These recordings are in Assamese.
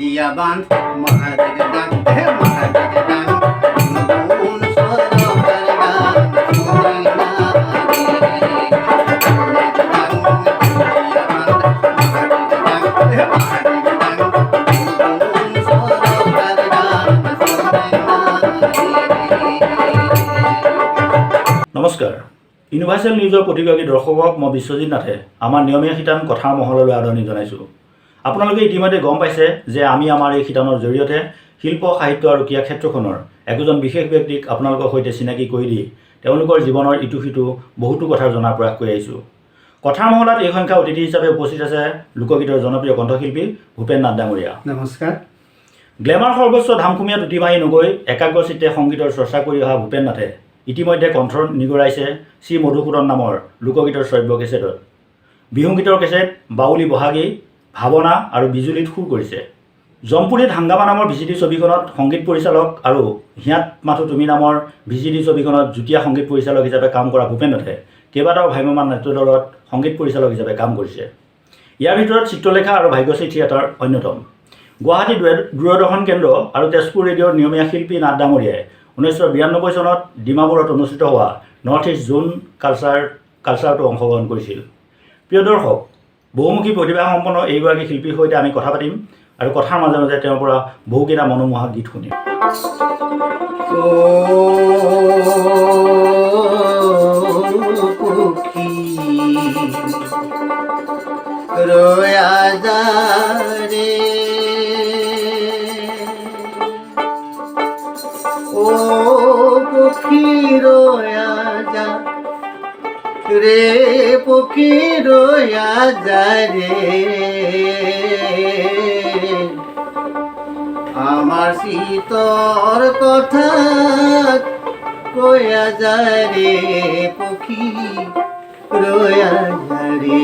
দিয়া বান মহাজগদান হে মহাজগদান গুণ সৰকাৰ গান শুনি না নমস্কাৰ ইউনিভাৰ্চেল নিউজৰ প্ৰতিগৰাকী দৰ্শকক মই বিশ্বজিৎ নাথে আমাৰ নিয়মীয়া শিতান কথাৰ মহললৈ আদৰণি জনাইছোঁ। আপোনালোকে ইতিমধ্যে গম পাইছে যে আমি আমাৰ এই শিতানৰ জৰিয়তে শিল্প সাহিত্য আৰু ক্ৰীড়া ক্ষেত্ৰখনৰ একোজন বিশেষ ব্যক্তিক আপোনালোকৰ সৈতে চিনাকি কৰি দি তেওঁলোকৰ জীৱনৰ ইটো সিটো বহুতো কথা জনাৰ প্ৰয়াস কৰি আহিছোঁ। কথাৰ মহলাত এই সংখ্যা অতিথি হিচাপে উপস্থিত আছে লোকগীতৰ জনপ্ৰিয় কণ্ঠশিল্পী ভূপেন নাথ ডাঙৰীয়া। নমস্কাৰ। গ্লেমাৰ সৰ্বোচ্চ ধামখুমীয়া টুটি মাৰি নগৈ একাগ্ৰচিত্তে সংগীতৰ চৰ্চা কৰি অহা ভূপেন নাথে ইতিমধ্যে কণ্ঠ নিগৰাইছে শ্ৰী মধুসূদন নামৰ লোকগীতৰ শ্ৰব্য কেছেটত। বিহুগীতৰ কেছেট বাউলী বহাগী, ভাৱনা আৰু বিজুলীত সুৰ কৰিছে। জম্পুৰীত হাংগামা নামৰ ভিচিডি ছবিখনত সংগীত পৰিচালক আৰু হিয়াত মাথো তুমি নামৰ ভিচিডি ছবিখনত যুটীয়া সংগীত পৰিচালক হিচাপে কাম কৰা ভূপেন নাথে কেইবাটাও ভ্ৰাম্যমাণ নাট্যদলত সংগীত পৰিচালক হিচাপে কাম কৰিছে। ইয়াৰ ভিতৰত চিত্ৰলেখা আৰু ভাগ্যশ্ৰী থিয়েটাৰ অন্যতম। গুৱাহাটী দূৰদৰ্শন কেন্দ্ৰ আৰু তেজপুৰ ৰেডিঅ'ৰ নিয়মীয়া শিল্পী নাথ ডাঙৰীয়াই 1992 চনত ডিমাপুৰত অনুষ্ঠিত হোৱা নৰ্থ ইষ্ট জোন কালচাৰতো অংশগ্ৰহণ কৰিছিল। প্ৰিয় দৰ্শক, বহুমুখী প্ৰতিভাসম্পন্ন এইগৰাকী শিল্পীৰ সৈতে আমি কথা পাতিম আৰু কথাৰ মাজে মাজে তেওঁৰ পৰা বহুকেইটা মনোমোহা গীত শুনিম। ও পক্ষী রয়া যা রে পক্ষী রয়া যা রে আমার শীতর কথা কয়া যায় রে পক্ষী রয়া যা রে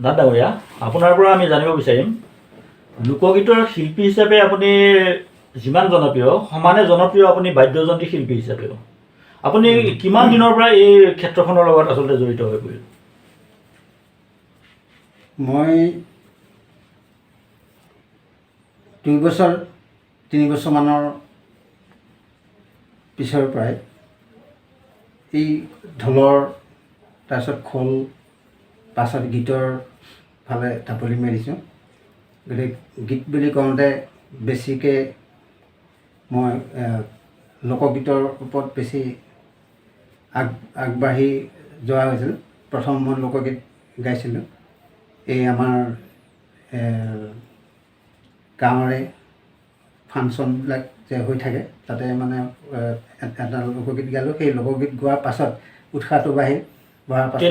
নাথ ডাঙৰীয়া, আপোনাৰ পৰা আমি জানিব বিচাৰিম লোকগীতৰ শিল্পী হিচাপে আপুনি যিমান জনপ্ৰিয় সমানে জনপ্ৰিয় আপুনি বাদ্যযন্ত্ৰী শিল্পী হিচাপেও আপুনি কিমান দিনৰ পৰা এই ক্ষেত্ৰখনৰ লগত আচলতে জড়িত হৈ পৰিল? মই 2 বছৰ 3 বছৰমানৰ পিছৰ পৰাই এই ঢোলৰ তাৰপিছত খোল পাছত গীতৰ ফালে ঢাপলি মাৰিছোঁ। গতিকে গীত বুলি কওঁতে বেছিকৈ মই লোকগীতৰ ওপৰত বেছি আগবাঢ়ি যোৱা হৈছিল। প্ৰথম মই লোকগীত গাইছিলোঁ এই আমাৰ গাঁৱৰে ফাংচনবিলাক যে হৈ থাকে তাতে মানে এটা লোকগীত গালোঁ। সেই লোকগীত গোৱাৰ পাছত উৎসাহটো বাঢ়িল। বঢ়াৰ পাছত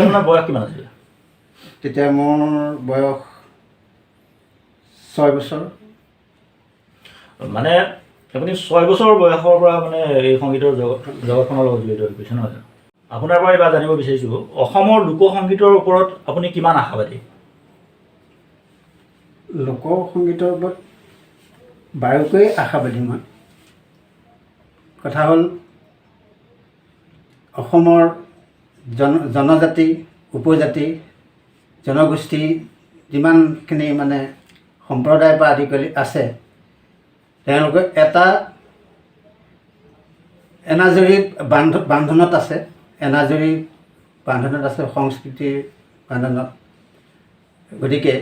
আপোনাৰ বয়স কিমান আছিল? তেতিয়া মোৰ বয়স 6 বছৰ। মানে আপুনি 6 বছৰ বয়সৰ পৰা মানে এই সংগীতৰ জগতখনৰ লগত জড়িত হৈ গৈছে নহয়? আপোনাৰ পৰা এবাৰ জানিব বিচাৰিছোঁ অসমৰ লোকসংগীতৰ ওপৰত আপুনি কিমান আশাবাদী? লোকসংগীতৰ ওপৰত বাৰুকৈ আশাবাদী মই। কথা হ'ল অসমৰ জনজাতি, উপজাতি, জনগোষ্ঠী যিমানখিনি মানে সম্প্ৰদায়ৰ পৰা আদি কৰি আছে, তেওঁলোকে এটা এনাজৰী বান্ধোনত আছে, এনাজৰী বান্ধোনত আছে, সংস্কৃতিৰ বান্ধোনত। গতিকে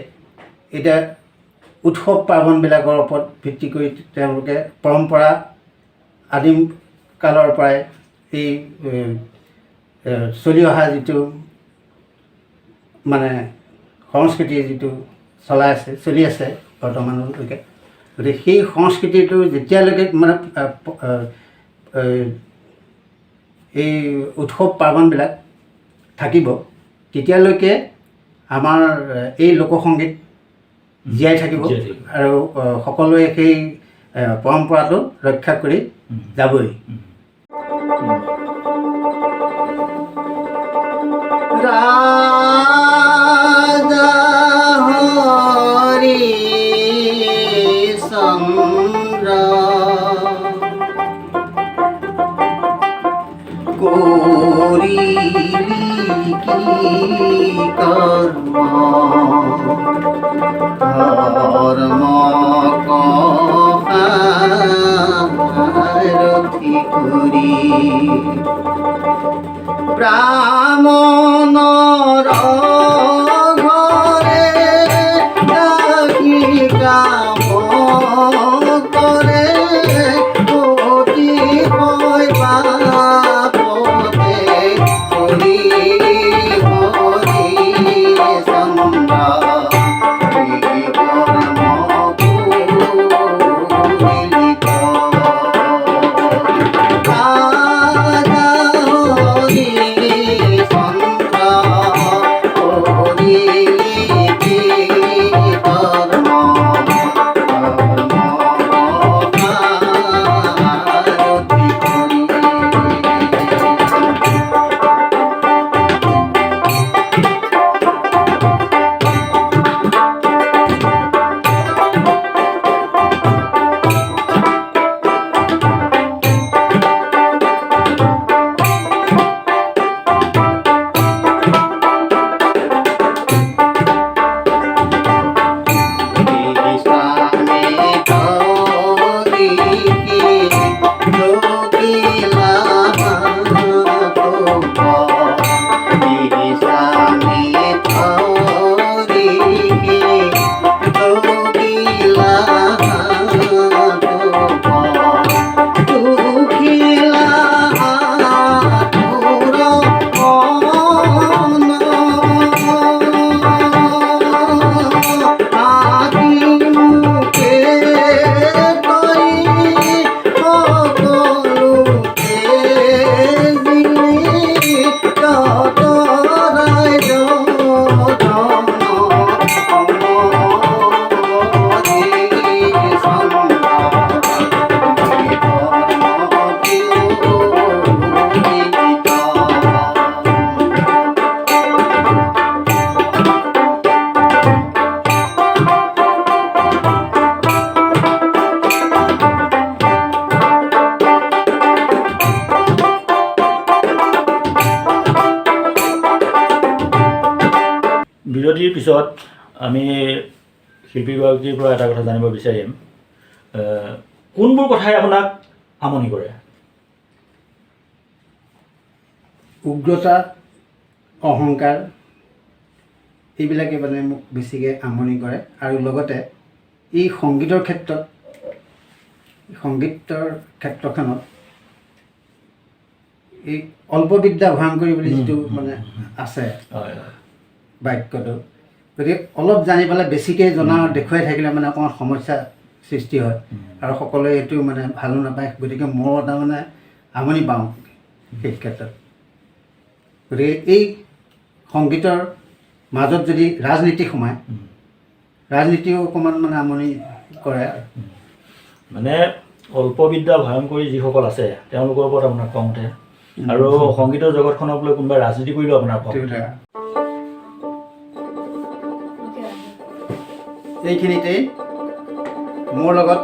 এতিয়া উৎসৱ পাৰ্বণবিলাকৰ ওপৰত ভিত্তি কৰি তেওঁলোকে পৰম্পৰা আদিম কালৰ পৰাই এই চলি অহা যিটো মানে সংস্কৃতি যিটো চলি আছে বৰ্তমানলৈকে, গতিকে সেই সংস্কৃতিটো যেতিয়ালৈকে মানে এই উৎসৱ পাৰ্বণবিলাক থাকিব, তেতিয়ালৈকে আমাৰ এই লোকসংগীত জীয়াই থাকিব আৰু সকলোৱে সেই পৰম্পৰাটো ৰক্ষা কৰি যাবই। ৰাজা হৰি চন্দ্ৰ কৰিলি কি কৰ্ম ধৰ্ম কহাৰথি কৰি ব্ৰাহ্মণৰ ঘৰে ৰাখি কাম কৰে অতি হয় বাপতে হৰি হৰি চন্দ্ৰ বিৰতিৰ পিছত আমি শিল্পীগৰাকীৰ পৰা এটা কথা জানিব বিচাৰিম, কোনবোৰ কথাই আপোনাক আমনি কৰে? উগ্ৰতা, অহংকাৰ, এইবিলাকে মানে মোক বেছিকৈ আমনি কৰে। আৰু লগতে এই সংগীতৰ ক্ষেত্ৰখনত এই অল্পবিদ্যা ভয়ংকৰী বুলি যিটো মানে আছে বাক্যটো, গতিকে অলপ জানি পেলাই বেছিকৈ জনা দেখুৱাই থাকিলে মানে অকণমান সমস্যা সৃষ্টি হয় আৰু সকলোৱে এইটো মানে ভালো নাপায়। গতিকে মই তাৰমানে আমনি পাওঁ সেই ক্ষেত্ৰত। গতিকে এই সংগীতৰ মাজত যদি ৰাজনীতি সোমায়, ৰাজনীতিও অকণমান মানে আমনি কৰে। মানে অল্পবিদ্যা ভয়ংকৰী যিসকল আছে তেওঁলোকৰ ওপৰত আপোনাৰ খং উঠে? আৰু সংগীতৰ জগতখনক লৈ কোনোবাই ৰাজনীতি কৰিলেও আপোনাৰ এইখিনিতেই মোৰ লগত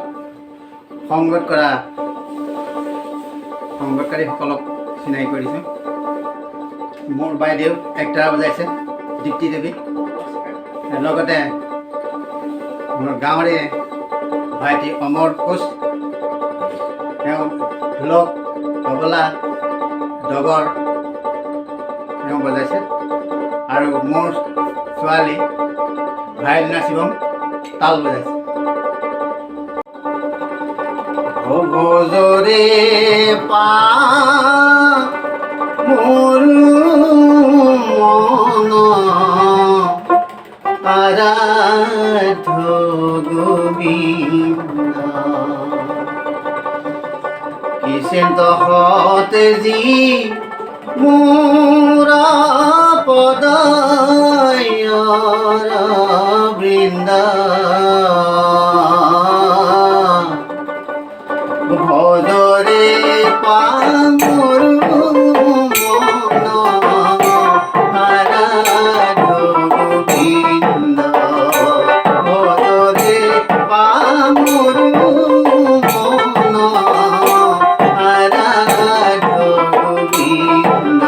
সংগত কৰা সংগতকাৰীসকলক চিনাকি কৰিছোঁ। মোৰ বাইদেউ ট্ৰেক্টৰ বজাইছে দীপ্তি দেৱী, লগতে মোৰ গাঁৱৰে ভাইটি অমৰ কোচ, তেওঁ ঢোলক তবলা ডগৰ তেওঁ বজাইছে, আৰু মোৰ ছোৱালী ভাইলিনা শিৱম তাল বজাইছে। ভোজৰে পা মোৰ মন আৰাধ্য গোবিন্দ, কিসেন্ত হতে যি মোৰ পদয়ৰ বৃন্দ, ভজৰে পা মোৰ মন আৰাধ্য গোবিন্দ, ভজৰে পা মোৰ মন আৰাধ্য গোবিন্দ।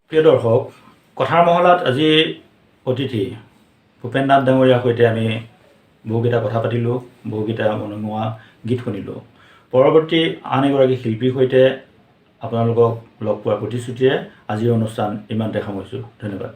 প্ৰিয় দৰ্শক, কথাৰ মহলাত আজি অতিথি ভূপেন নাথ ডাঙৰীয়াৰ সৈতে আমি বহুকেইটা কথা পাতিলোঁ, বহুকেইটা মনোমোহা গীত শুনিলোঁ। পৰৱৰ্তী আন এগৰাকী শিল্পীৰ সৈতে আপোনালোকক লগ পোৱাৰ প্ৰতিশ্ৰুতিৰে আজিৰ অনুষ্ঠান ইমানতে সামৰিছোঁ। ধন্যবাদ।